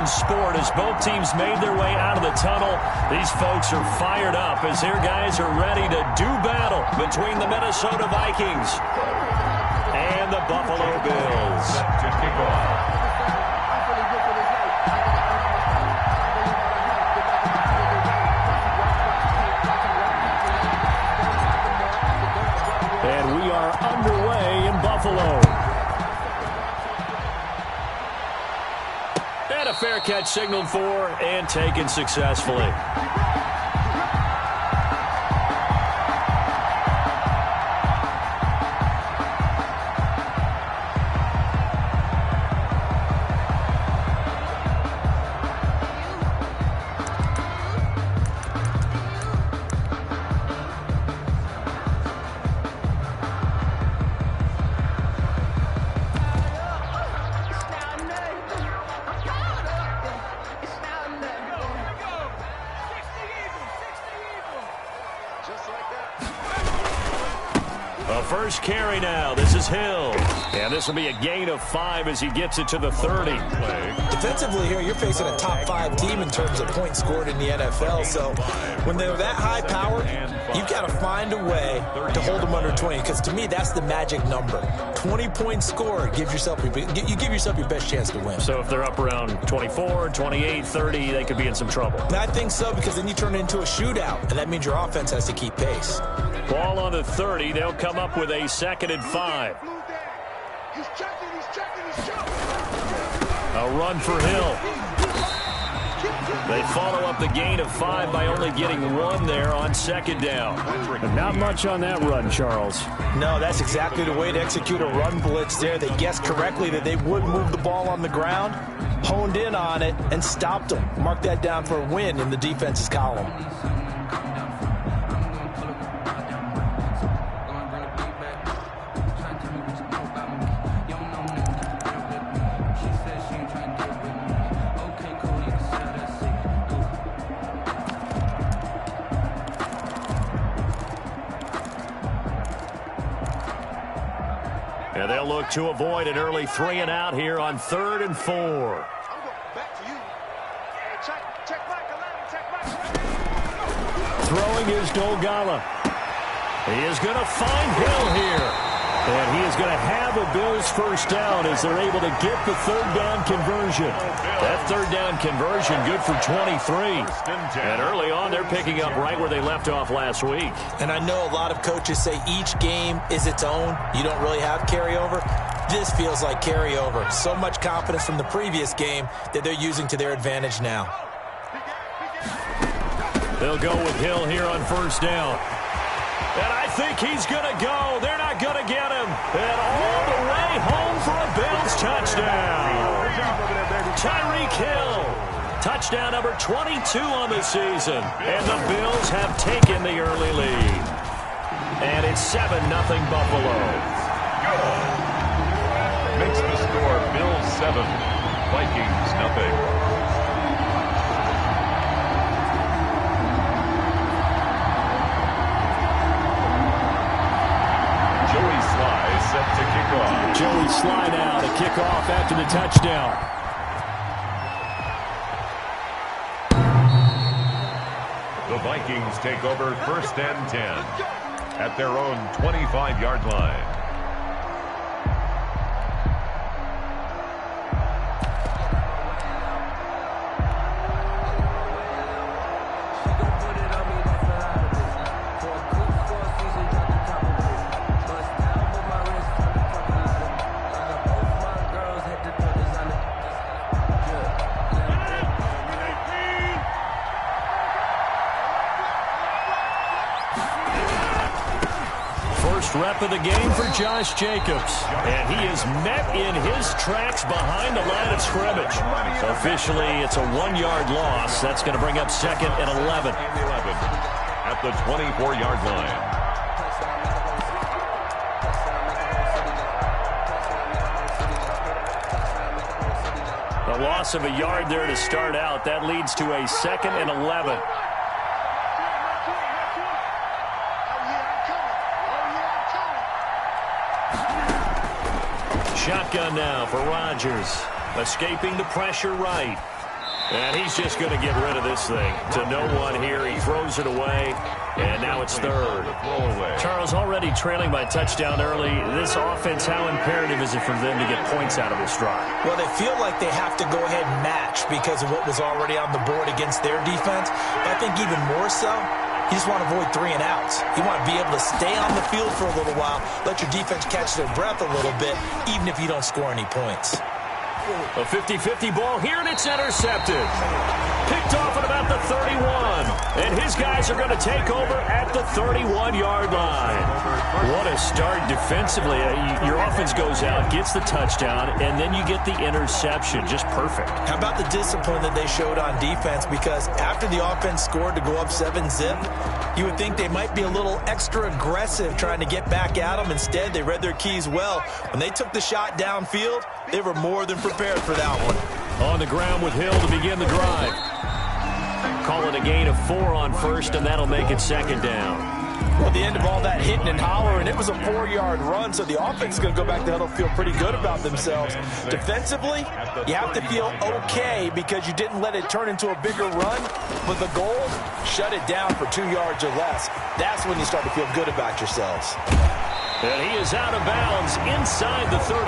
in sport as both teams made their way out of the tunnel. These folks are fired up as their guys are ready to do battle between the Minnesota Vikings and the Buffalo Bills. To kick off. And we are underway in Buffalo. And a fair catch signaled for and taken successfully. First carry now. This is Hill. And this will be a gain of 5 as he gets it to the 30. Defensively here, you're facing a top 5 team in terms of points scored in the NFL. So when they're that high powered, you've got to find a way to hold them under 20. Because to me, that's the magic number. 20 points scored gives yourself you give yourself your best chance to win. So if they're up around 24, 28, 30, they could be in some trouble. I think so, because then you turn it into a shootout, and that means your offense has to keep pace. Ball on the 30. They'll come up with a 2nd and 5. A run for Hill. They follow up the gain of 5 by only getting 1 there on 2nd down. Not much on that run, Charles. No, that's exactly the way to execute a run blitz there. They guessed correctly that they would move the ball on the ground, honed in on it, and stopped them. Mark that down for a win in the defense's column. And they'll look to avoid an early 3 and out here on 3rd and 4. Throwing is Dolgala. He is going to find Hill here. And he is going to have a Bills first down as they're able to get the 3rd down conversion. That 3rd down conversion good for 23. And early on, they're picking up right where they left off last week. And I know a lot of coaches say each game is its own. You don't really have carryover. This feels like carryover. So much confidence from the previous game that they're using to their advantage now. They'll go with Hill here on 1st down. And I think he's going to go. They're not going to get him. And all the way home for a Bills touchdown. Tyreek Hill. Touchdown number 22 on the season. And the Bills have taken the early lead. And it's 7-0 Buffalo. Makes the score Bills 7, Vikings nothing. Set to kick off. Joey Sly now to kick off after the touchdown. The Vikings take over 1st and 10 at their own 25-yard line. Rep of the game for Josh Jacobs. And he is met in his tracks behind the line of scrimmage. Officially, it's a 1-yard loss. That's going to bring up 2nd and 11. At the 24-yard line. The loss of a yard there to start out. That leads to a 2nd and 11. Shotgun now for Rodgers. Escaping the pressure right. And he's just going to get rid of this thing. To no one here. He throws it away. And now it's third. Charles, already trailing by touchdown early. This offense, how imperative is it for them to get points out of this drive? Well, they feel like they have to go ahead and match because of what was already on the board against their defense. But I think even more so, you just want to avoid 3 and outs. You want to be able to stay on the field for a little while, let your defense catch their breath a little bit, even if you don't score any points. A 50-50 ball here, and it's intercepted. Picked off at about the 31. And his guys are going to take over at the 31-yard line. What a start defensively. Your offense goes out, gets the touchdown, and then you get the interception. Just perfect. How about the discipline that they showed on defense? Because after the offense scored to go up 7-zip, you would think they might be a little extra aggressive trying to get back at them. Instead, they read their keys well. When they took the shot downfield, they were more than prepared for that one. On the ground with Hill to begin the drive. Call it a gain of 4 on first, and that'll make it second down. Well, at the end of all that hitting and hollering, it was a 4-yard run, so the offense is going to go back to huddle, feel pretty good about themselves. Defensively, you have to feel okay because you didn't let it turn into a bigger run. But the goal, shut it down for 2 yards or less. That's when you start to feel good about yourselves. And he is out of bounds inside the 35.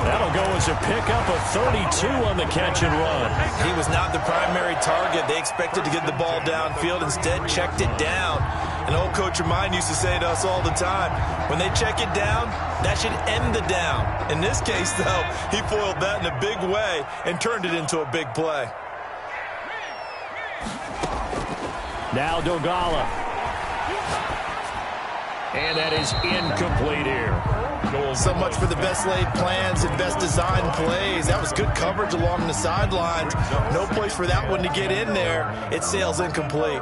That'll go as a pickup of 32 on the catch and run. He was not the primary target. They expected to get the ball downfield. Instead, checked it down. An old coach of mine used to say to us all the time, when they check it down, that should end the down. In this case, though, he foiled that in a big way and turned it into a big play. Now Dogala. And that is incomplete here. So much for the best laid plans and best designed plays. That was good coverage along the sidelines. No place for that one to get in there. It sails incomplete.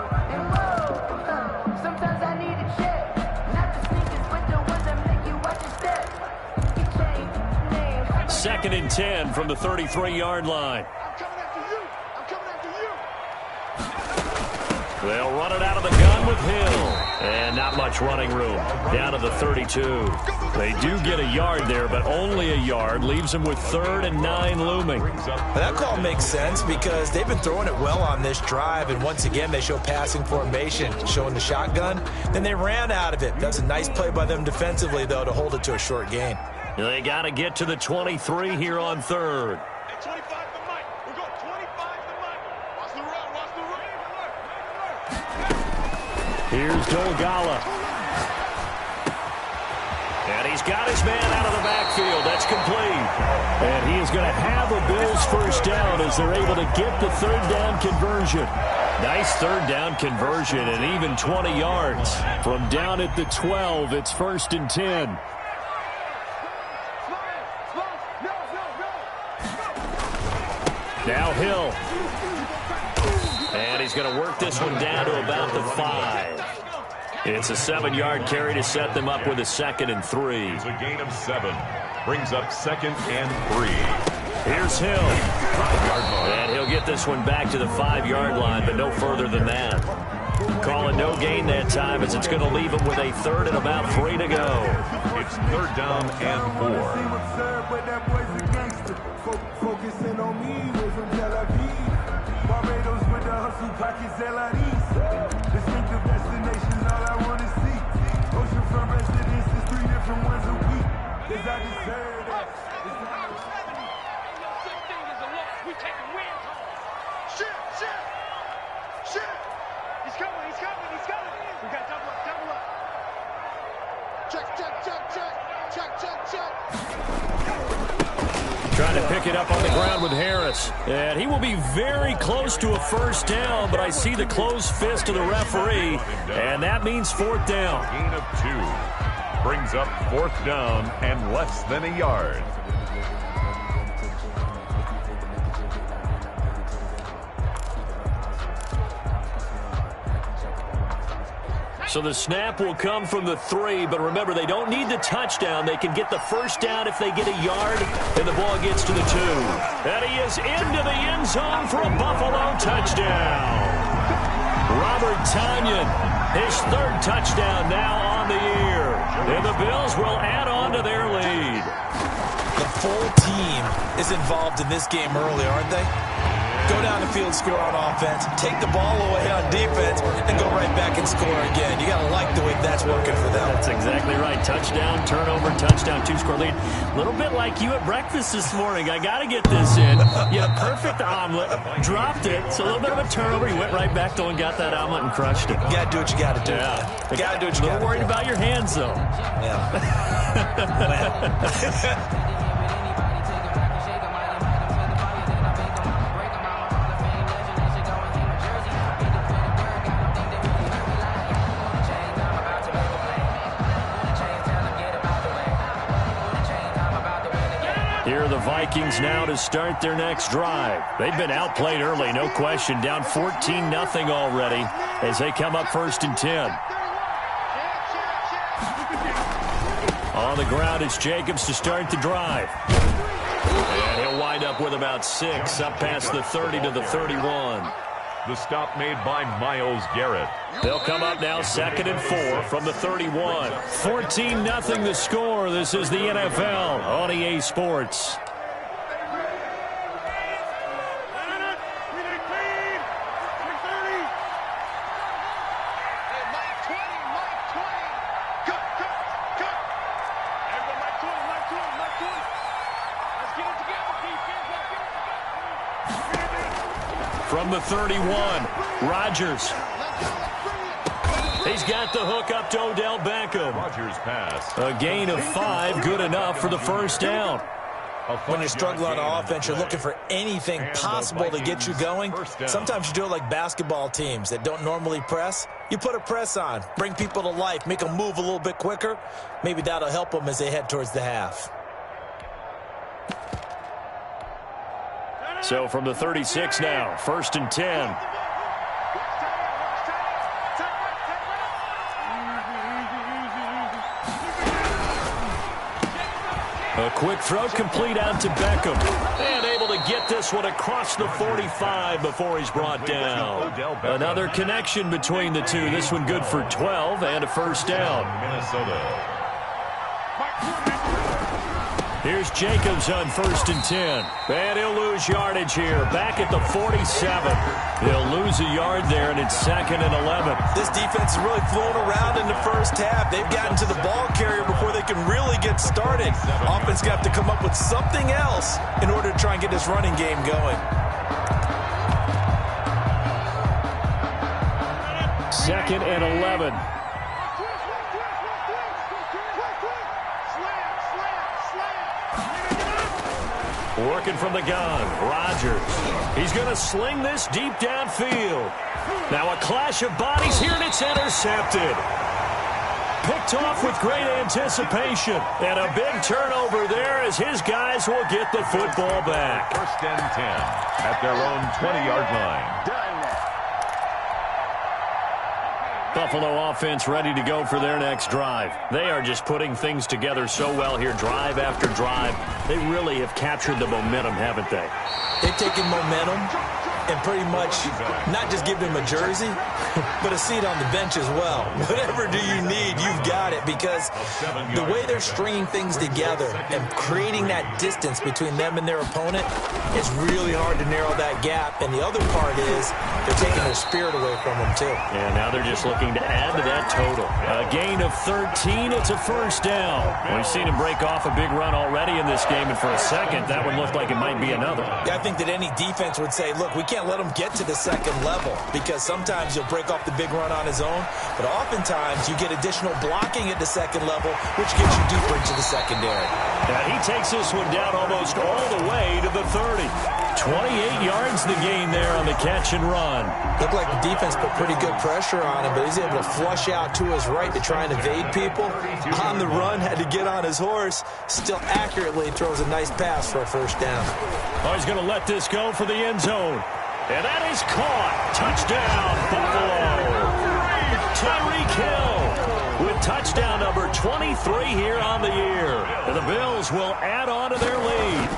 Second and 10 from the 33-yard line. They'll run it out of the gun with Hill. And not much running room. Down to the 32. They do get a yard there, but only a yard. Leaves them with 3rd and 9 looming. That call makes sense because they've been throwing it well on this drive. And once again, they show passing formation, showing the shotgun. Then they ran out of it. That's a nice play by them defensively, though, to hold it to a short gain. They got to get to the 23 here on 3rd. Here's Dolgala. And he's got his man out of the backfield. That's complete. And he is going to have a Bills first down as they're able to get the 3rd down conversion. Nice 3rd down conversion and even 20 yards. From down at the 12, it's 1st and 10. Now Hill. And he's going to work this one down to about the 5. It's a 7-yard carry to set them up with a 2nd and 3. It's a gain of 7. Brings up 2nd and 3. Here's Hill. And he'll get this one back to the 5-yard line, but no further than that. Call it no gain that time as it's going to leave him with a 3rd and about 3 to go. It's 3rd down and 4. Focusing on me, we're from Tel Aviv. Barbados with the hustle pockets, LIDs. Distinctive destinations, all I want to see. Oceanfront residences, 3 different ones a week. Cause I deserve that. We taking wins home. Shit. He's coming. We got double up. Check. Trying to pick it up on the ground with Harris. And he will be very close to a first down, but I see the closed fist of the referee, and that means 4th down. Gain of 2. Brings up 4th down and less than a yard. So the snap will come from the 3, but remember, they don't need the touchdown. They can get the first down if they get a yard, and the ball gets to the 2. And he is into the end zone for a Buffalo touchdown. Robert Tonyan, his 3rd touchdown now on the year. And the Bills will add on to their lead. The full team is involved in this game early, aren't they? Go down down the field, score on offense, take the ball away on defense, and go right back and score again. You got to like the way that's working for them. That's exactly right. Touchdown, turnover, touchdown, 2-score lead. A little bit like you at breakfast this morning. I got to get this in. You had a perfect omelet, dropped it, so a little bit of a turnover. You went right back, though, and got that omelet and crushed it. You got to do what you got to do. Yeah. You got to do what you got to do. A little worried about your hands, though. Yeah. Here are the Vikings now to start their next drive. They've been outplayed early, no question. Down 14-0 already as they come up 1st and 10. On the ground, it's Jacobs to start the drive. And he'll wind up with about 6, up past the 30 to the 31. The stop made by Myles Garrett. They'll come up now 2nd and 4 from the 31. 14-0 the score. This is the NFL on EA Sports. From the 31, Rodgers. He's got the hook up to Odell Beckham. Rodgers pass. A gain of 5, good enough for the first down. When you struggle on offense, you're looking for anything possible to get you going. Sometimes you do it like basketball teams that don't normally press. You put a press on, bring people to life, make them move a little bit quicker. Maybe that'll help them as they head towards the half. So from the 36 now, 1st and 10. A quick throw complete out to Beckham. And able to get this one across the 45 before he's brought down. Another connection between the two. This one good for 12 and a first down. Minnesota. Here's Jacobs on 1st and 10. And he'll lose yardage here. Back at the 47. He'll lose a yard there, and it's 2nd and 11. This defense is really flowing around in the first half. They've gotten to the ball carrier before they can really get started. Offense got to come up with something else in order to try and get this running game going. 2nd and 11. Working from the gun, Rodgers. He's going to sling this deep downfield. Now a clash of bodies here, and it's intercepted. Picked off with great anticipation. And a big turnover there as his guys will get the football back. 1st and 10 at their own 20-yard line. Buffalo offense ready to go for their next drive. They are just putting things together so well here, drive after drive. They really have captured the momentum, haven't they? They've taken momentum and pretty much not just give him a jersey, but a seat on the bench as well. Whatever do you need, you've got it, because the way they're stringing things together and creating that distance between them and their opponent, it's really hard to narrow that gap. And the other part is they're taking their spirit away from them, too. Yeah, now they're just looking to add to that total. A gain of 13, it's a first down. We've seen him break off a big run already in this game, and for a second, that one looked like it might be another. Yeah, I think that any defense would say, look, we can't let him get to the second level, because sometimes you'll break off the big run on his own, but oftentimes you get additional blocking at the second level, which gets you deeper into the secondary. Now he takes this one down almost all the way to the 30. 28 yards the gain there on the catch and run. Looked like the defense put pretty good pressure on him, but he's able to flush out to his right to try and evade people. On the run, had to get on his horse. Still accurately throws a nice pass for a first down. Oh, he's going to let this go for the end zone. And that is caught. Touchdown, Buffalo. Tyreek Hill with touchdown number 23 here on the year. And the Bills will add on to their lead.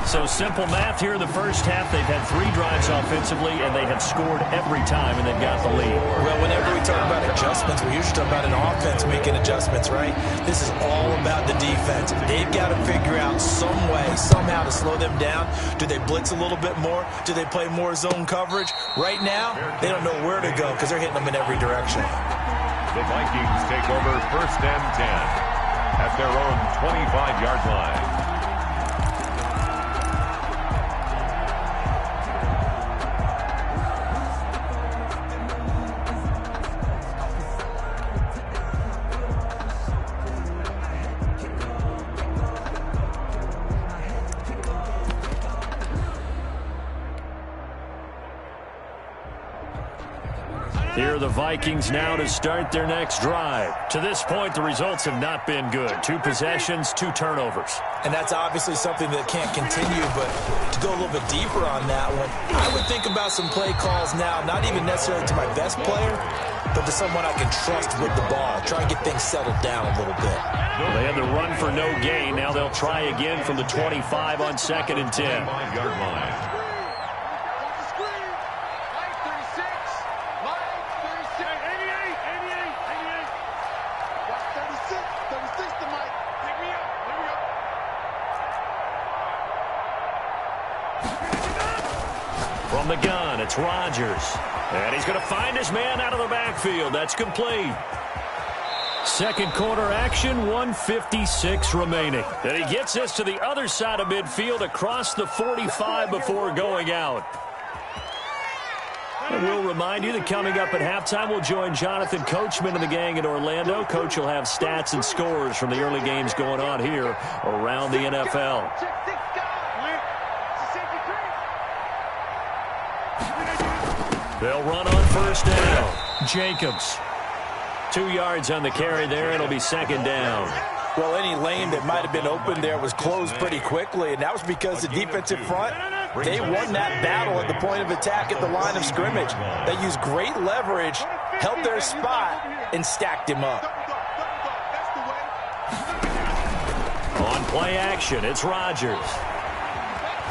So simple math here in the first half. They've had 3 drives offensively, and they have scored every time, and they've got the lead. Well, whenever we talk about adjustments, we usually talk about an offense making adjustments, right? This is all about the defense. They've got to figure out some way, somehow to slow them down. Do they blitz a little bit more? Do they play more zone coverage? Right now, they don't know where to go because they're hitting them in every direction. The Vikings take over 1st and 10 at their own 25-yard line. Here are the Vikings now to start their next drive. To this point, the results have not been good. 2 possessions, 2 turnovers. And that's obviously something that can't continue, but to go a little bit deeper on that one, I would think about some play calls now, not even necessarily to my best player, but to someone I can trust with the ball. Try and get things settled down a little bit. Well, they had the run for no gain. Now they'll try again from the 25 on 2nd and 10. 25-yard line. From the gun, it's Rodgers. And he's going to find his man out of the backfield. That's complete. Second quarter action, 1:56 remaining. And he gets this to the other side of midfield across the 45 before going out. And we'll remind you that coming up at halftime, we'll join Jonathan Coachman and the gang in Orlando. Coach will have stats and scores from the early games going on here around the NFL. They'll run on 1st down. Jacobs. 2 yards on the carry there. It'll be 2nd down. Well, any lane that might have been open there was closed pretty quickly, and that was because the defensive front, they won that battle at the point of attack at the line of scrimmage. They used great leverage, held their spot, and stacked him up. On play action, it's Rodgers.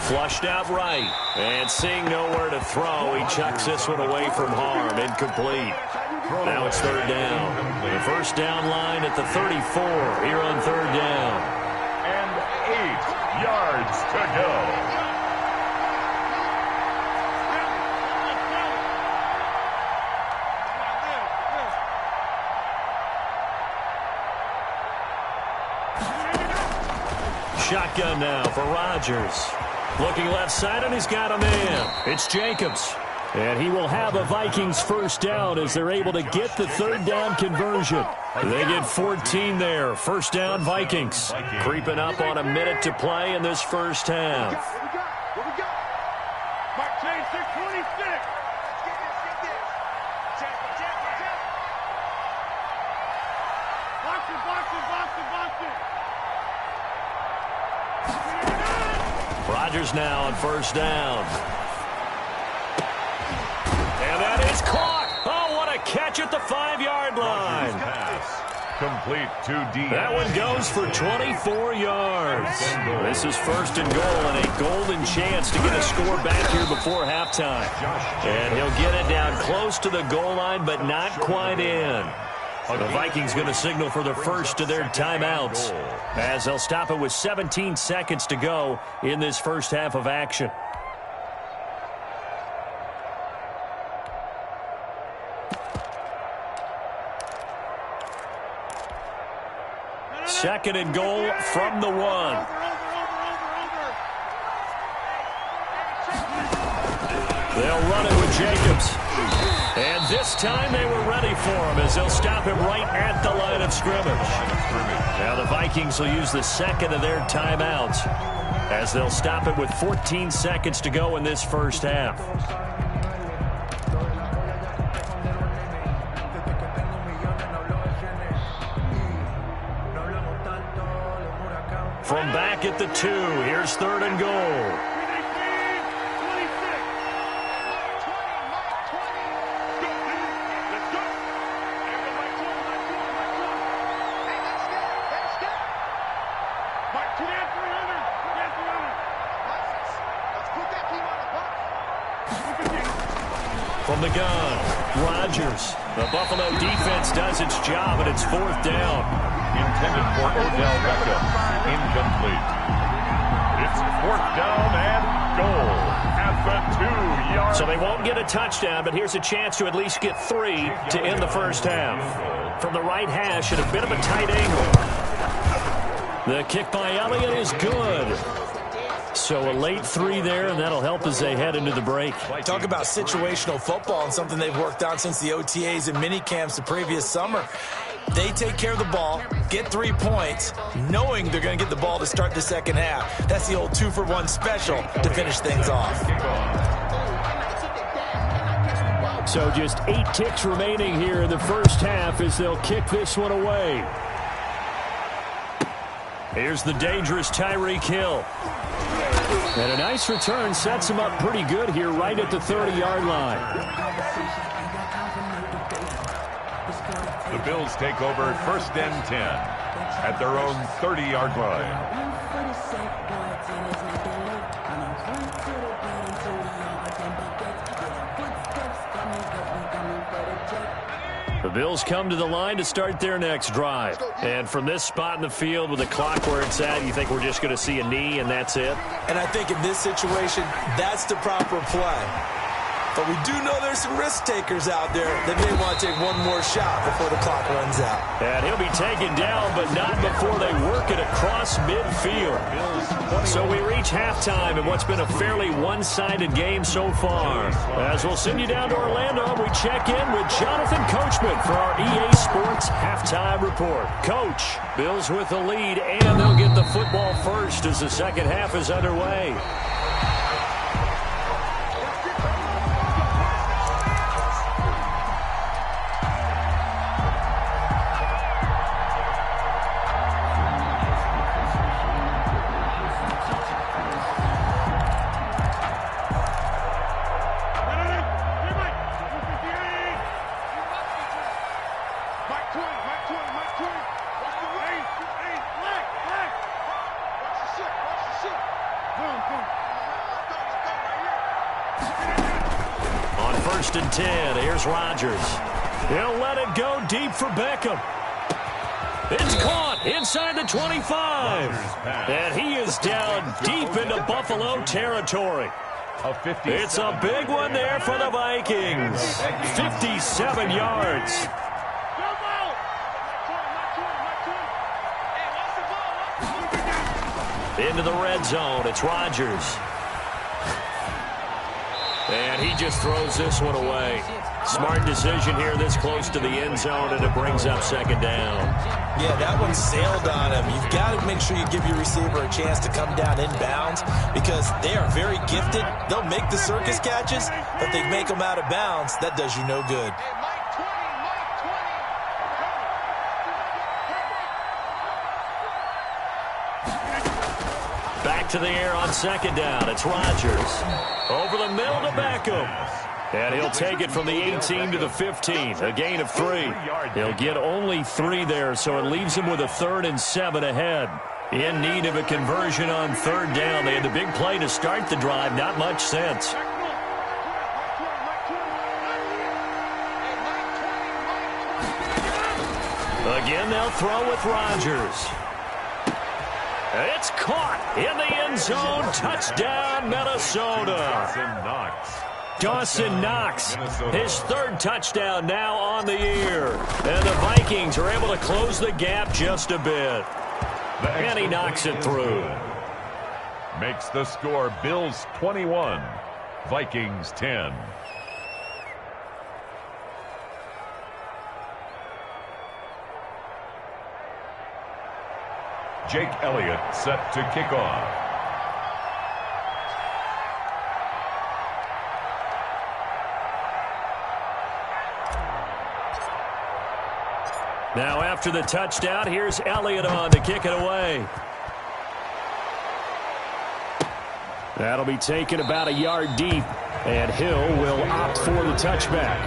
Flushed out right, and seeing nowhere to throw, he chucks this one away from harm. Incomplete. Now it's 3rd down. The 1st down line at the 34 here on 3rd down. And 8 yards to go. Shotgun now for Rodgers. Looking left side, and he's got a man. It's Jacobs. And he will have a Vikings 1st down as they're able to get the 3rd down conversion. They get 14 there. 1st down Vikings. Creeping up on a minute to play in this first half. What we got? Mark Chain 626. Rodgers now on 1st down. And that is caught. Oh, what a catch at the 5-yard line. Pass. Complete to D. That one goes for 24 yards. This is 1st and goal and a golden chance to get a score back here before halftime. And he'll get it down close to the goal line, but not quite in. The Vikings going to signal for the first of their timeouts as they'll stop it with 17 seconds to go in this first half of action. Second and goal from the 1. They'll run it with Jacobs. And this time they were ready for him as they'll stop him right at the line of scrimmage. Now the Vikings will use the second of their timeouts as they'll stop it with 14 seconds to go in this first half. From back at the 2, here's 3rd and goal. From the gun, Rodgers. The Buffalo defense does its job, and it's 4th down. Intended for Odell Beckham. Incomplete. It's 4th down and goal at the 2-yard. So they won't get a touchdown, but here's a chance to at least get 3 to end the first half. From the right hash at a bit of a tight angle. The kick by Elliott is good. So a late 3 there, and that'll help as they head into the break. Talk about situational football and something they've worked on since the OTAs and mini camps the previous summer. They take care of the ball, get 3 points, knowing they're going to get the ball to start the second half. That's the old 2-for-1 special to finish things off. So just 8 ticks remaining here in the first half as they'll kick this one away. Here's the dangerous Tyreek Hill. And a nice return sets him up pretty good here right at the 30-yard line. The Bills take over 1st and 10 at their own 30-yard line. The Bills come to the line to start their next drive. And from this spot in the field with the clock where it's at, you think we're just going to see a knee and that's it? And I think in this situation, that's the proper play. But we do know there's some risk takers out there that may want to take one more shot before the clock runs out. And he'll be taken down, but not before they work it across midfield. So we reach halftime in what's been a fairly one-sided game so far. As we'll send you down to Orlando, we check in with Jonathan Coachman for our EA Sports Halftime Report. Coach, Bills with the lead, and they'll get the football first as the second half is underway. On 1st and 10, here's Rodgers. He'll let it go deep for Beckham. It's caught inside the 25. And he is down deep into Buffalo territory. It's a big one there for the Vikings. 57 yards. Into the red zone, it's Rodgers. And he just throws this one away. Smart decision here this close to the end zone, and it brings up 2nd down. Yeah, that one sailed on him. You've got to make sure you give your receiver a chance to come down inbounds because they are very gifted. They'll make the circus catches, but they make them out of bounds. That does you no good. Back to the air on 2nd down. It's Rodgers. Over the middle to Beckham. And he'll take it from the 18 to the 15. A gain of 3. He'll get only 3 there, so it leaves him with a 3rd and 7 ahead. In need of a conversion on 3rd down. They had the big play to start the drive. Not much sense. Again, they'll throw with Rodgers. It's caught in the end zone. Touchdown, Minnesota. Dawson Knox, his 3rd touchdown now on the year. And the Vikings are able to close the gap just a bit. And he knocks it through. Makes the score Bills 21, Vikings 10. Jake Elliott set to kick off. Now after the touchdown, here's Elliott on to kick it away. That'll be taken about a yard deep, and Hill will opt for the touchback.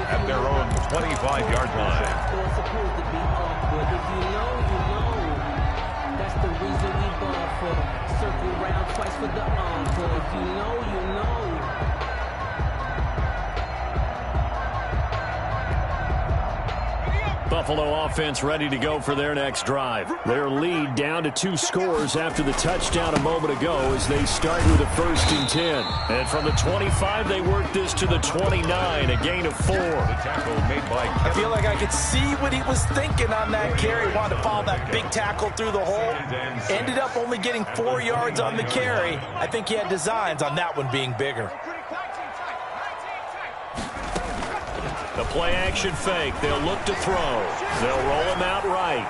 At their own 25-yard line. That's the reason we ball for. Circle round twice for the encore. If you know, you know. Buffalo offense ready to go for their next drive. Their lead down to 2 scores after the touchdown a moment ago as they start with a 1st and 10. And from the 25, they work this to the 29, a gain of 4. I feel like I could see what he was thinking on that carry. Wanted to follow that big tackle through the hole. Ended up only getting 4 yards on the carry. I think he had designs on that one being bigger. The play-action fake. They'll look to throw. They'll roll him out right.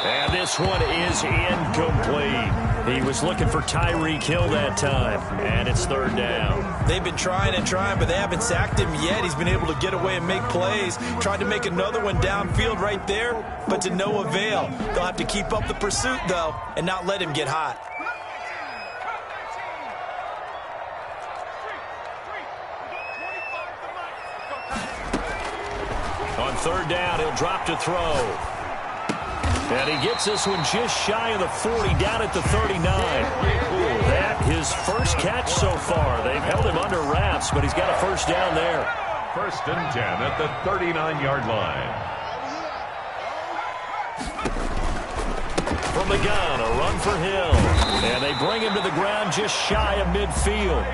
And this one is incomplete. He was looking for Tyreek Hill that time, and it's 3rd down. They've been trying and trying, but they haven't sacked him yet. He's been able to get away and make plays. Tried to make another one downfield right there, but to no avail. They'll have to keep up the pursuit, though, and not let him get hot. On 3rd down, he'll drop to throw. And he gets this one just shy of the 40, down at the 39. That his first catch so far. They've held him under wraps, but he's got a 1st down there. 1st and 10 at the 39-yard line. From the gun, a run for Hill. And they bring him to the ground just shy of midfield.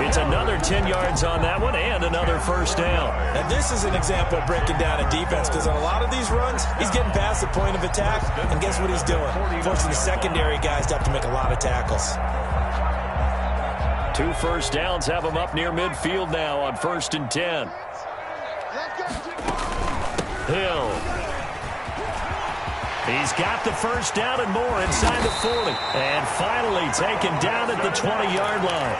It's another 10 yards on that one and another 1st down. And this is an example of breaking down a defense, because on a lot of these runs, he's getting past the point of attack, and guess what he's doing? Forcing the secondary guys to have to make a lot of tackles. 2 1st downs have him up near midfield now on 1st and 10. Hill. He's got the 1st down and more inside the 40. And finally taken down at the 20-yard line.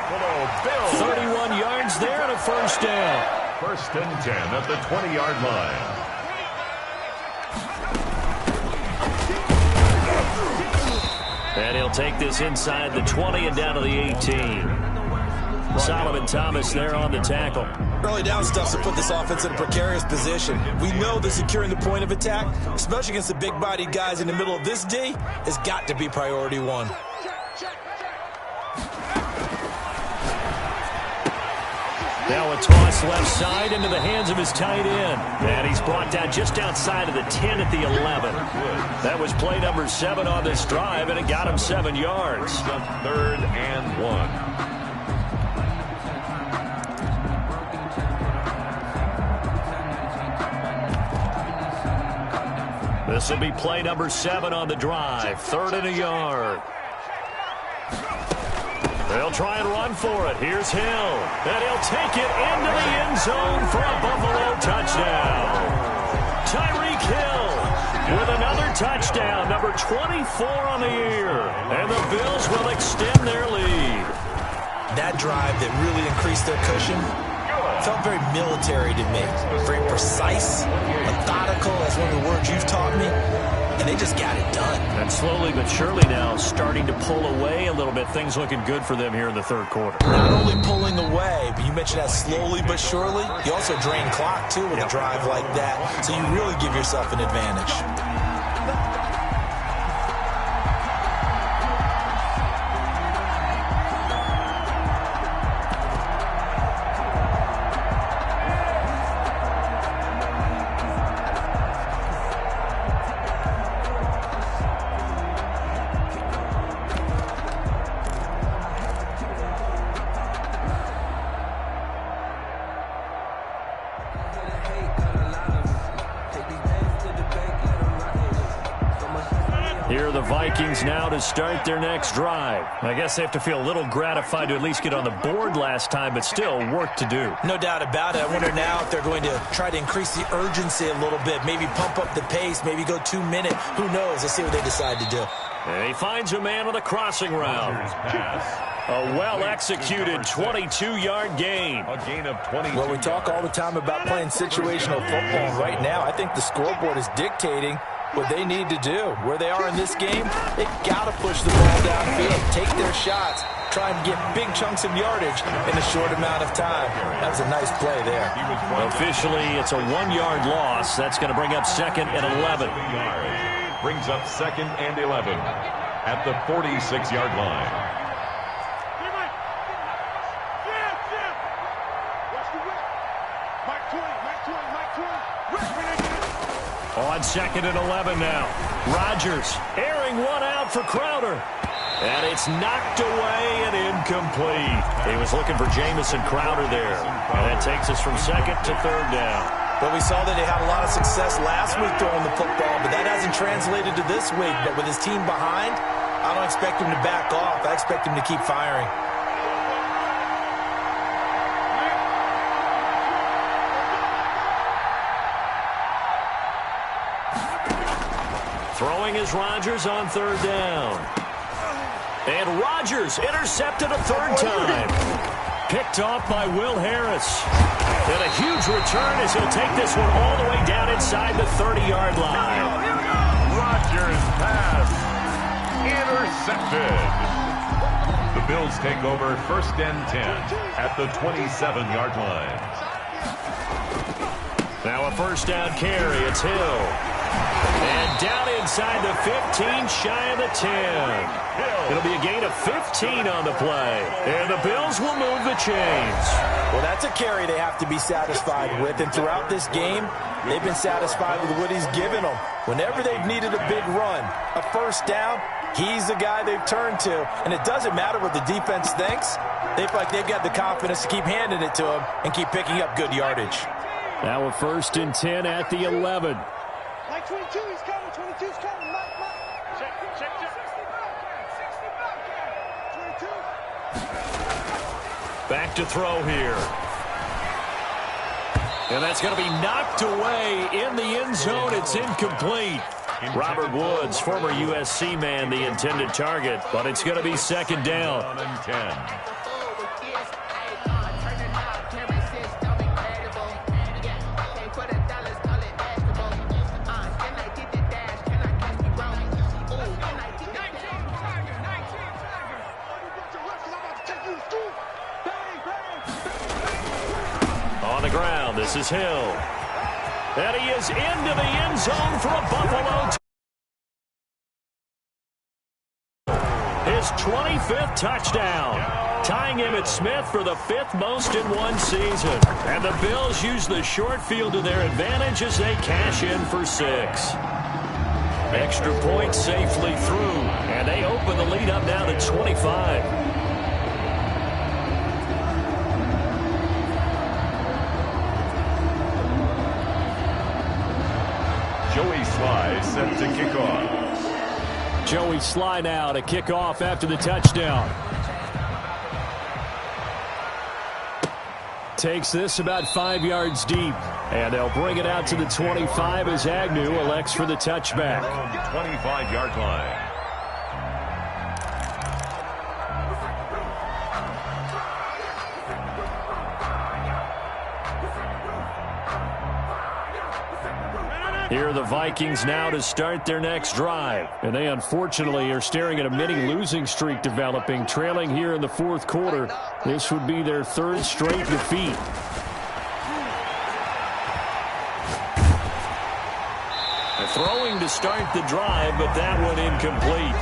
31 yards there and a 1st down. 1st and 10 at the 20-yard line. And he'll take this inside the 20 and down to the 18. Solomon Thomas there on the tackle. Early down stuff to put this offense in a precarious position. We know that securing the point of attack, especially against the big-bodied guys in the middle of this D, has got to be priority 1. Now a toss left side into the hands of his tight end. And he's brought down just outside of the 10 at the 11. That was play number 7 on this drive, and it got him 7 yards. 3rd and 1. This will be play number 7 on the drive. 3rd and a yard. They'll try and run for it. Here's Hill. And he'll take it into the end zone for a Buffalo touchdown. Tyreek Hill with another touchdown. Number 24 on the year. And the Bills will extend their lead. That drive that really increased their cushion felt very military to me. Very precise, methodical. That's one of the words you've taught me. And they just got it done. And slowly but surely now starting to pull away a little bit. Things looking good for them here in the 3rd quarter. Not only pulling away, but you mentioned that slowly but surely. You also drain clock, too, with a drive like that. So you really give yourself an advantage. Here are the Vikings now to start their next drive. I guess they have to feel a little gratified to at least get on the board last time, but still work to do. No doubt about it. I wonder now if they're going to try to increase the urgency a little bit, maybe pump up the pace, maybe go 2 minute. Who knows? Let's see what they decide to do. And he finds a man on the crossing route. A well-executed 22-yard gain. A gain of 22. Well, we talk all the time about playing situational football. Right now, I think the scoreboard is dictating what they need to do. Where they are in this game, they've got to push the ball downfield, take their shots, try and get big chunks of yardage in a short amount of time. That was a nice play there. Officially, it's a 1-yard loss. That's going to bring up 2nd and 11. Brings up 2nd and 11 at the 46-yard line. On 2nd and 11 now. Rodgers airing one out for Crowder. And it's knocked away and incomplete. He was looking for Jamison Crowder there. And that takes us from 2nd to 3rd down. Well, we saw that they had a lot of success last week throwing the football, but that hasn't translated to this week. But with his team behind, I don't expect him to back off. I expect him to keep firing. Throwing is Rodgers on 3rd down. And Rodgers intercepted a 3rd time. Picked off by Will Harris. And a huge return as he'll take this one all the way down inside the 30-yard line. Rodgers pass intercepted. The Bills take over 1st and 10 at the 27-yard line. Now a 1st down carry. It's Hill. And down inside the 15, shy of the 10. It'll be a gain of 15 on the play. And the Bills will move the chains. Well, that's a carry they have to be satisfied with. And throughout this game, they've been satisfied with what he's given them. Whenever they've needed a big run, a 1st down, he's the guy they've turned to. And it doesn't matter what the defense thinks. They feel like they've got the confidence to keep handing it to him and keep picking up good yardage. Now a 1st and 10 at the 11. Mike 22, he's coming. 22's coming. Mike. Check. 22. Back to throw here. And that's going to be knocked away in the end zone. It's incomplete. Robert Woods, former USC man, the intended target, but it's going to be 2nd down. 10. On the ground, this is Hill. And he is into the end zone for a Buffalo. His 25th touchdown, tying Emmitt Smith for the 5th most in one season. And the Bills use the short field to their advantage as they cash in for 6. Extra point safely through, and they open the lead up now to 25. Joey Sly set to kick off. Joey Sly now to kick off after the touchdown. Takes this about 5 yards deep. And they'll bring it out to the 25 as Agnew elects for the touchback. On the 25-yard line. Here are the Vikings now to start their next drive. And they unfortunately are staring at a mini losing streak developing, trailing here in the 4th quarter. This would be their 3rd straight defeat. Throwing to start the drive, but that one incomplete.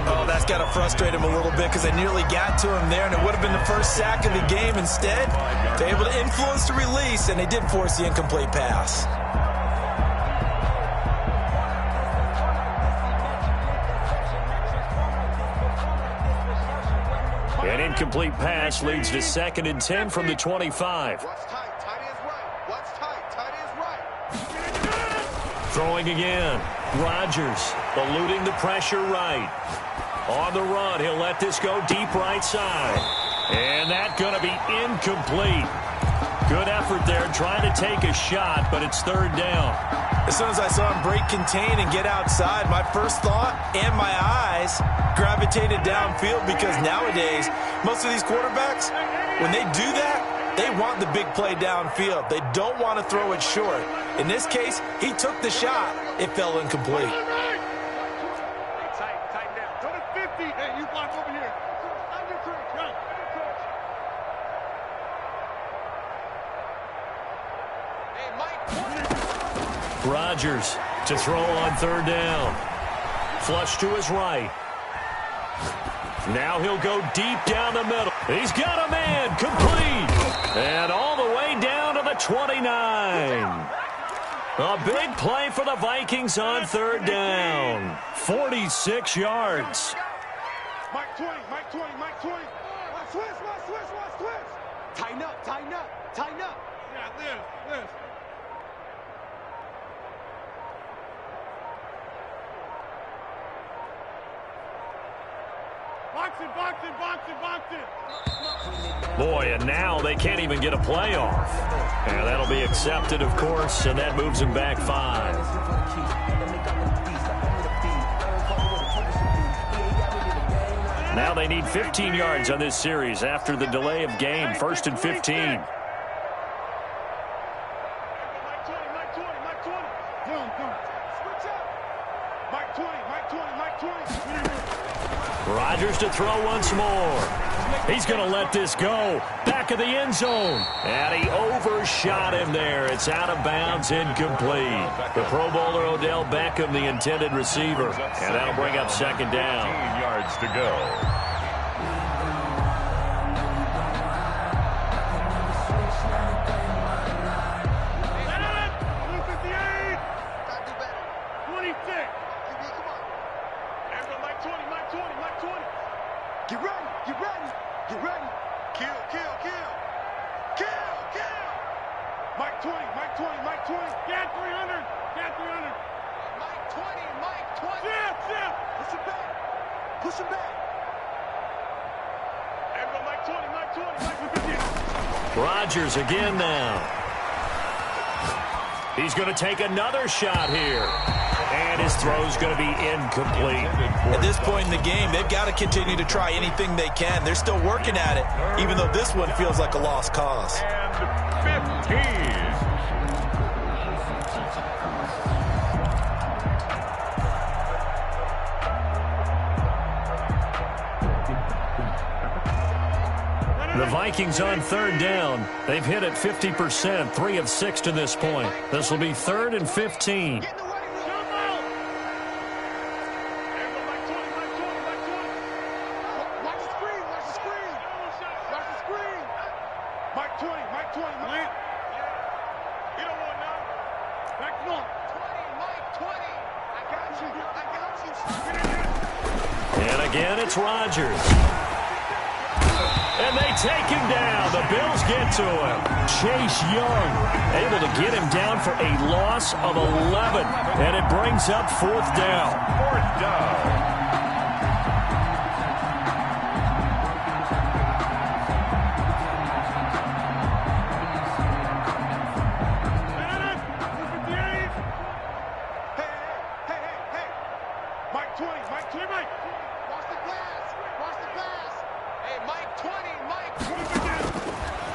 Oh, that's got to frustrate him a little bit because they nearly got to him there, and it would have been the first sack of the game. Instead, they're able to influence the release, and they did force the incomplete pass. An incomplete pass leads to 2nd and 10 from the 25. What's tight? Tight is right. What's tight? Tight is right. Throwing again. Rodgers eluding the pressure right. On the run, he'll let this go deep right side. And that's going to be incomplete. Good effort there trying to take a shot, but it's 3rd down. As soon as I saw him break contain and get outside, my first thought and my eyes gravitated downfield because nowadays, most of these quarterbacks, when they do that, they want the big play downfield. They don't want to throw it short. In this case, he took the shot. It fell incomplete. Tight down. Go to 50. Hey, you block over here. Under coach. Run. Under coach. Hey, Mike. Rodgers to throw on 3rd down. Flush to his right. Now he'll go deep down the middle. He's got a man. Complete. And all the way down to the 29. A big play for the Vikings on third down. 46 yards. Mike 20, Mike 20, Mike 20. Watch switch, watch switch, watch switch. Tighten up, tighten up, tighten up. Yeah, live. Box it. Boy, and now they can't even get a play off. And that'll be accepted, of course, and that moves them back 5. Now they need 15 yards on this series after the delay of game. 1st and 15. Mike 20. Switch up. Mike 20. Rodgers to throw once more. He's going to let this go. Back of the end zone. And he overshot him there. It's out of bounds, incomplete. The Pro Bowler Odell Beckham, the intended receiver. And that'll bring up 2nd down. 15 yards to go. Get ready. Kill. Mike 20. Cat 300. Mike 20. Chip. Push him back. Everybody, Mike 20. Rodgers again now. He's going to take another shot here. And his throw's going to be incomplete. At this point in the game, they've got to continue to try anything they can. They're still working at it, even though this one feels like a lost cause. And 15. The Vikings on third down. They've hit it 50%, 3 of 6 to this point. This will be 3rd and 15. And again, it's Rodgers. And they take him down. The Bills get to him. Chase Young able to get him down for a loss of 11. And it brings up 4th down. 4th down.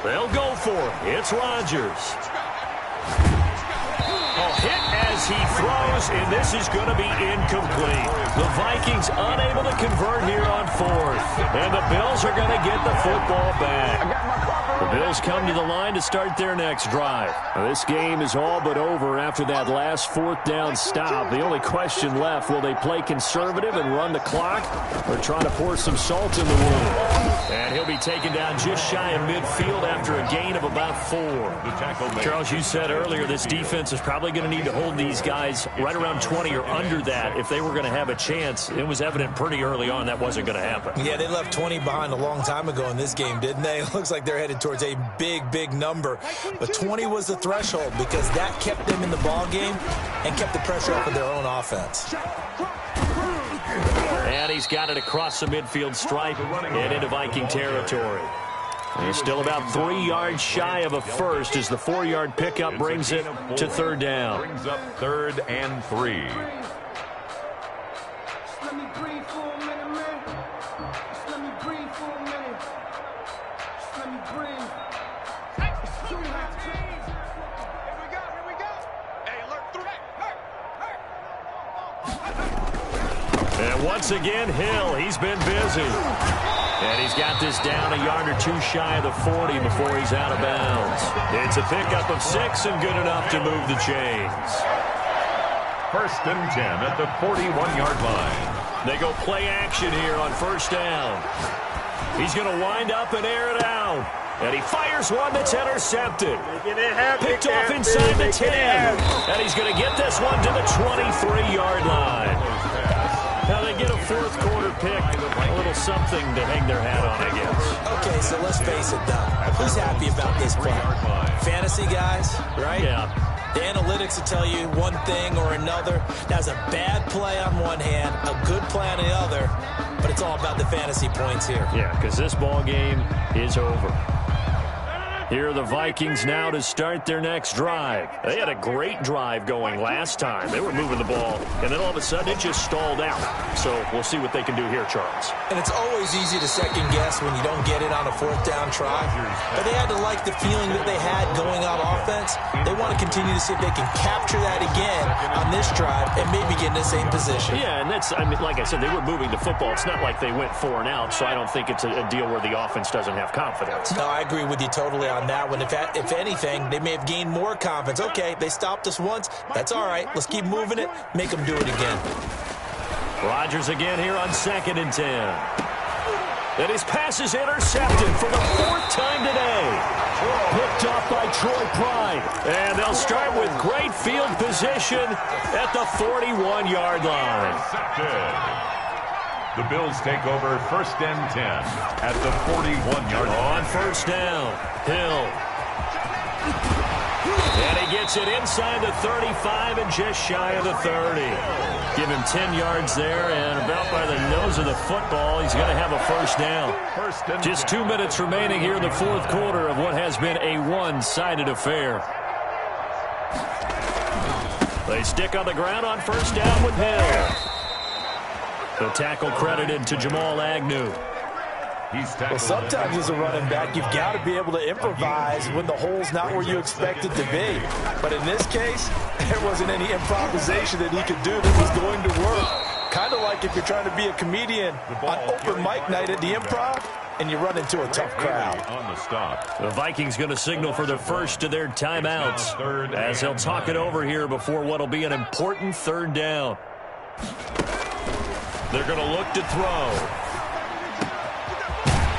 They'll go for it. It's Rodgers. Hit as he throws, and this is going to be incomplete. The Vikings unable to convert here on 4th. And the Bills are going to get the football back. The Bills come to the line to start their next drive. Now, this game is all but over after that last 4th down stop. The only question left, will they play conservative and run the clock or try to pour some salt in the wound? And he'll be taken down just shy of midfield after a gain of about 4. Charles, you said earlier this defense is probably going to need to hold these guys right around 20 or under that if they were going to have a chance. It was evident pretty early on that wasn't going to happen. Yeah, they left 20 behind a long time ago in this game, didn't they? It looks like they're headed towards a big number. But 20 was the threshold because that kept them in the ball game and kept the pressure off of their own offense. And he's got it across the midfield stripe and into Viking territory. He's still about 3 yards shy of a first as the 4-yard pickup brings it to 3rd down. Brings up 3rd and 3. Let me breathe for a minute, man. Just let me breathe for a minute. Just let me breathe. Here we go. Hey, alert 3. And once again, Hill, he's been busy. And he's got this down a yard or 2 shy of the 40 before he's out of bounds. It's a pickup of 6 and good enough to move the chains. 1st and 10 at the 41-yard line. They go play action here on 1st down. He's going to wind up and air it out. And he fires one that's intercepted. Picked off inside the 10. And he's going to get this one to the 23-yard line. Now they get a fourth quarter pick. A little something to hang their hat on, I guess. Okay, so let's face it, though. Who's happy about this play? Fantasy guys, right? Yeah. The analytics will tell you one thing or another. That's a bad play on one hand, a good play on the other, but it's all about the fantasy points here. Yeah, because this ball game is over. Here are the Vikings now to start their next drive. They had a great drive going last time. They were moving the ball, and then all of a sudden it just stalled out. So we'll see what they can do here, Charles. And it's always easy to second guess when you don't get it on a fourth down try. But they had to like the feeling that they had going on offense. They want to continue to see if they can capture that again on this drive and maybe get in the same position. Yeah, and that's, I mean, like I said, they were moving the football. It's not like they went 4 and out, so I don't think it's a deal where the offense doesn't have confidence. No, I agree with you totally on that one. If anything, they may have gained more confidence. Okay, they stopped us once. That's all right. Let's keep moving it. Make them do it again. Rodgers again here on 2nd and 10. And his pass is intercepted for the 4th time today. Picked off by Troy Pride. And they'll start with great field position at the 41-yard line. The Bills take over 1st and 10 at the 41-yard line. On 1st down, Hill. And he gets it inside the 35 and just shy of the 30. Give him 10 yards there, and about by the nose of the football, he's going to have a 1st down. Just 2 minutes remaining here in the 4th quarter of what has been a one-sided affair. They stick on the ground on 1st down with Hill. The tackle credited to Jamal Agnew. Well, sometimes as a running back, you've got to be able to improvise when the hole's not where you expect it to be. But in this case, there wasn't any improvisation that he could do that was going to work. Kind of like if you're trying to be a comedian on open mic night at the Improv and you run into a tough crowd. On the stop. The Vikings going to signal for the first of their timeouts as they'll talk it over here before what will be an important 3rd down. They're going to look to throw.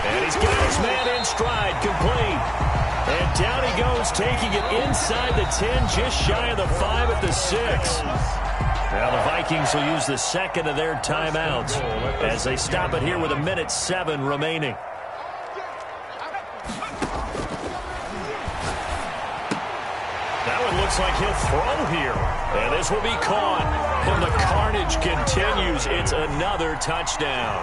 And he's got his man in stride, complete. And down he goes, taking it inside the 10, just shy of the 5 at the 6. Now the Vikings will use the 2nd of their timeouts as they stop it here with 1:07 remaining. That one looks like he'll throw here. And this will be caught. And the carnage continues. It's another touchdown.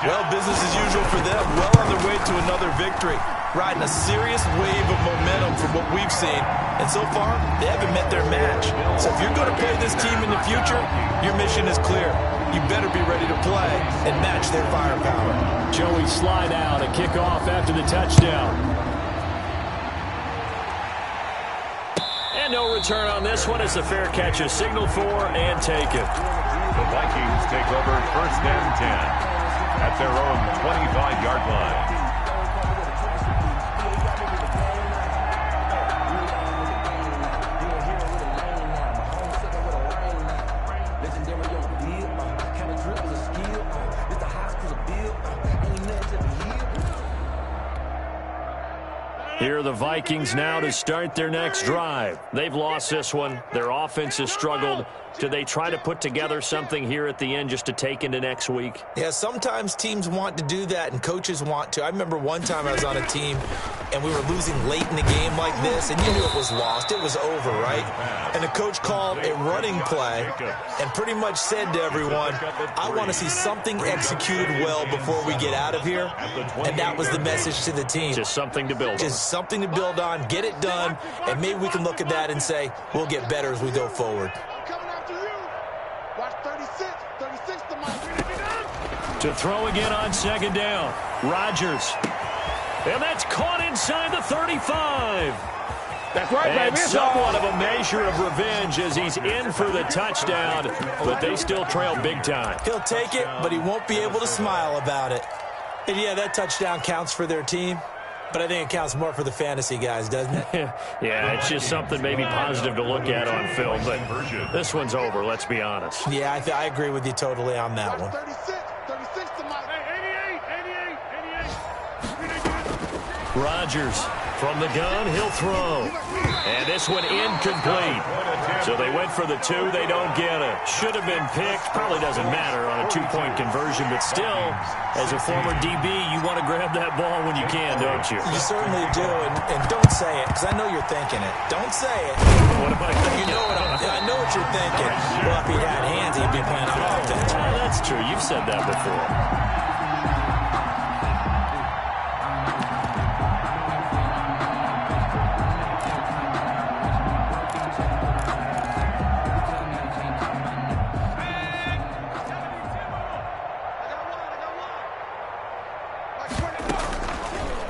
Well, business as usual for them. Well on their way to another victory. Riding a serious wave of momentum from what we've seen. And so far, they haven't met their match. So if you're going to play this team in the future, your mission is clear. You better be ready to play and match their firepower. Joey slide out and kick off after the touchdown. And no return on this one as the fair catch is signaled for and taken. The Vikings take over 1st and 10 at their own 25-yard line. Here are the Vikings now to start their next drive. They've lost this one. Their offense has struggled. Do they try to put together something here at the end just to take into next week? Yeah, sometimes teams want to do that and coaches want to. I remember one time I was on a team and we were losing late in the game like this, and you knew it was lost. It was over, right? And the coach called a running play and pretty much said to everyone, I want to see something executed well before we get out of here. And that was the message to the team. Just something to build on. Just something to build on, get it done, and maybe we can look at that and say, we'll get better as we go forward. Watch 36 to my. To throw again on 2nd down. Rodgers. And that's caught inside the 35. That's right, and baby. somewhat of a measure of revenge as he's in for the touchdown, but they still trail big time. He'll take it, but he won't be able to smile about it. And yeah, that touchdown counts for their team, but I think it counts more for the fantasy guys, doesn't it? Yeah, it's just something maybe positive to look at on film, but this one's over, let's be honest. Yeah, I agree with you totally on that one. 36 to my. 88. Rodgers from the gun, he'll throw. And this one incomplete. So they went for the 2, they don't get it. Should have been picked, probably doesn't matter on a 2-point conversion, but still, as a former DB, you want to grab that ball when you can, don't you? You certainly do, and don't say it, because I know you're thinking it. Don't say it. What am I thinking? You know I know what you're thinking. Well, if he had hands, he'd be playing on offense. Oh, that's true. You've said that before.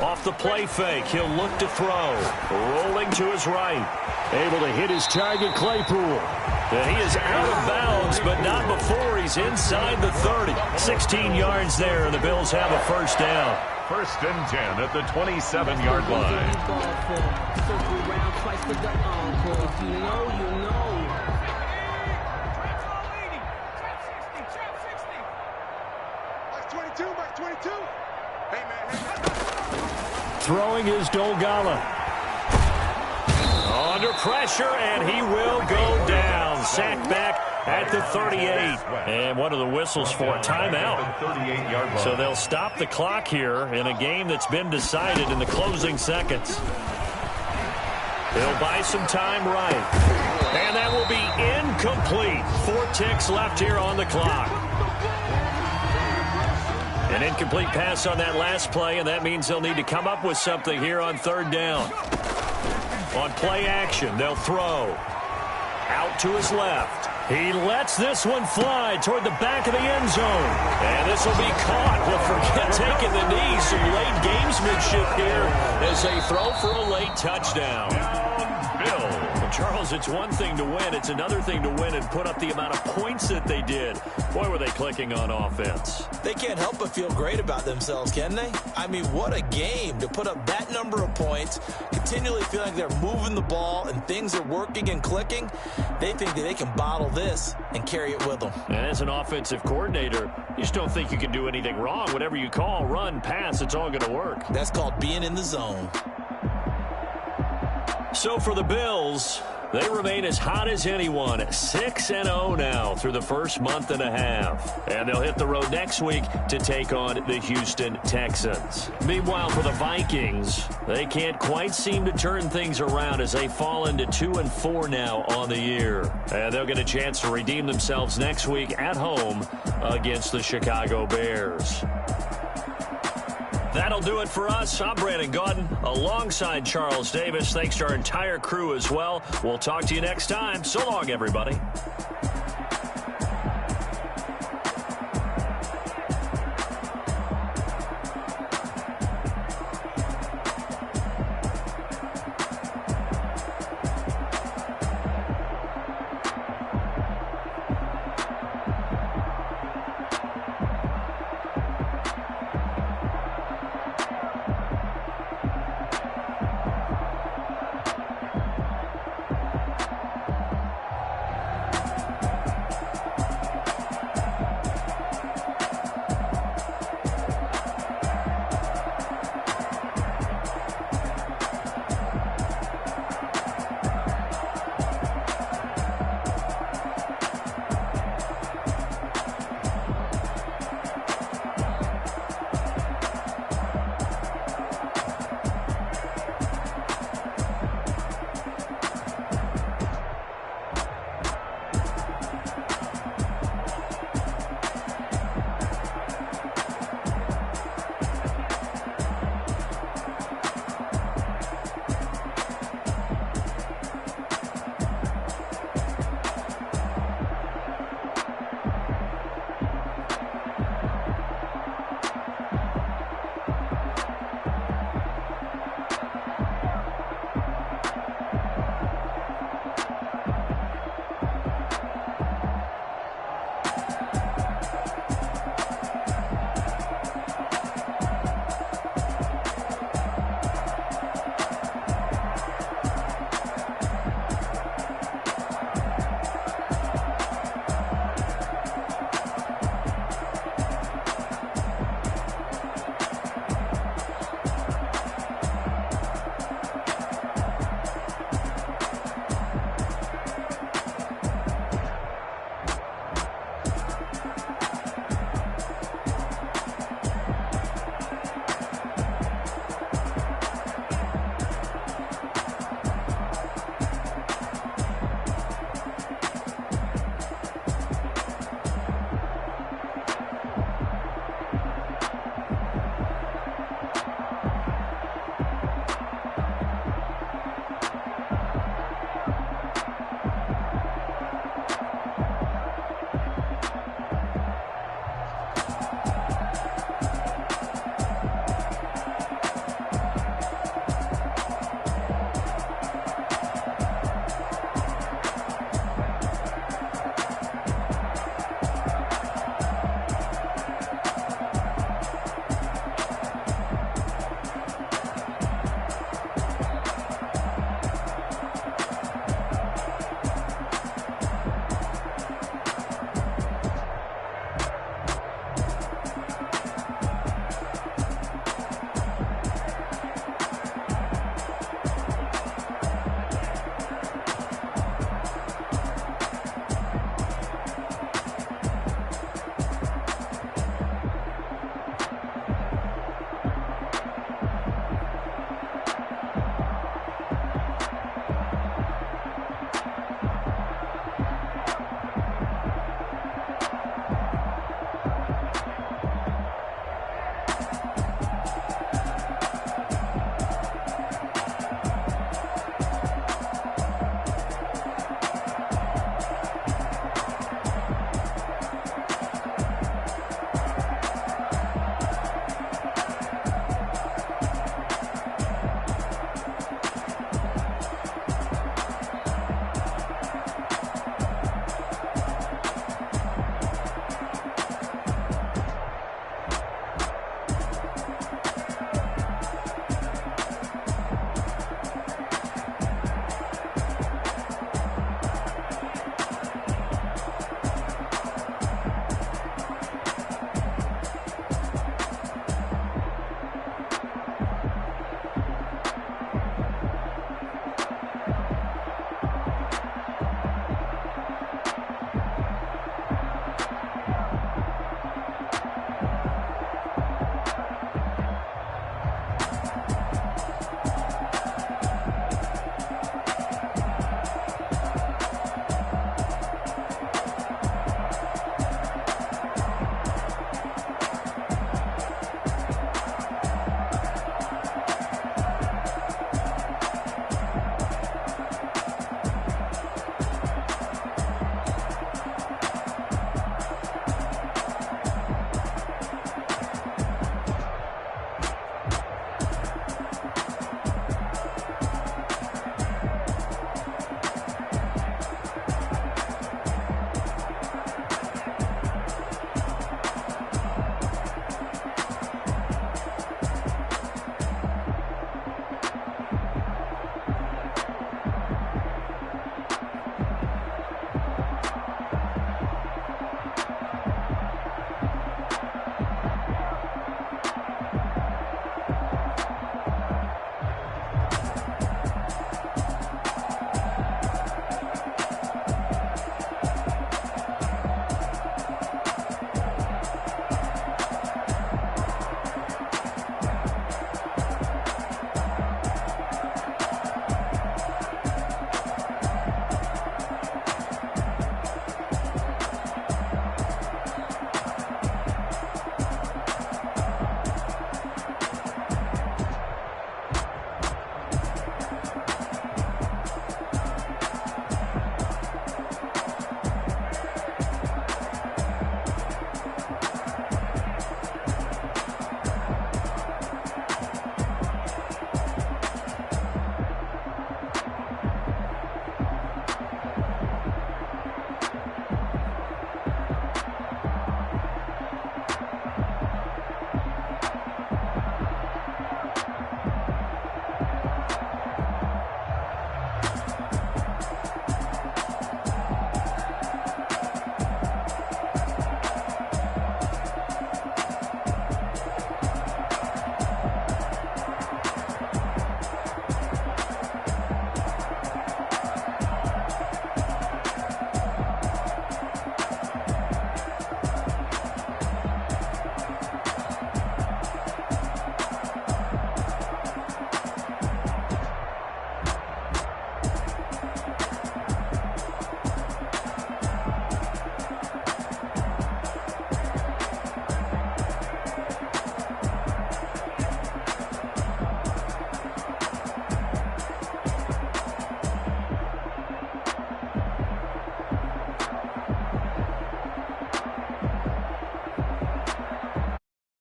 Off the play fake, he'll look to throw. Rolling to his right. Able to hit his target, Claypool. And he is out of bounds, but not before he's inside the 30. 16 yards there, and the Bills have a first down. 1st and 10 at the 27-yard line. Back 22. Hey, man. Throwing is Dolgala. Under pressure, and he will go down. Sacked back at the 38. And what are the whistles for? Timeout. So they'll stop the clock here in a game that's been decided in the closing seconds. They'll buy some time right. And that will be incomplete. 4 ticks left here on the clock. An incomplete pass on that last play, and that means they'll need to come up with something here on 3rd down. On play action, they'll throw. Out to his left. He lets this one fly toward the back of the end zone. And this will be caught. Well, forget taking the knee. Some late gamesmanship here as they throw for a late touchdown. Bill. Charles, it's one thing to win. It's another thing to win and put up the amount of points that they did. Boy, were they clicking on offense. They can't help but feel great about themselves, can they? I mean, what a game to put up that number of points, continually feeling like they're moving the ball and things are working and clicking. They think that they can bottle this and carry it with them. And as an offensive coordinator, you just don't think you can do anything wrong. Whatever you call, run, pass, it's all going to work. That's called being in the zone. So for the Bills, they remain as hot as anyone, 6-0 now through the first month and a half. And they'll hit the road next week to take on the Houston Texans. Meanwhile, for the Vikings, they can't quite seem to turn things around as they fall into 2-4 now on the year. And they'll get a chance to redeem themselves next week at home against the Chicago Bears. That'll do it for us. I'm Brandon Gaudin alongside Charles Davis. Thanks to our entire crew as well. We'll talk to you next time. So long, everybody.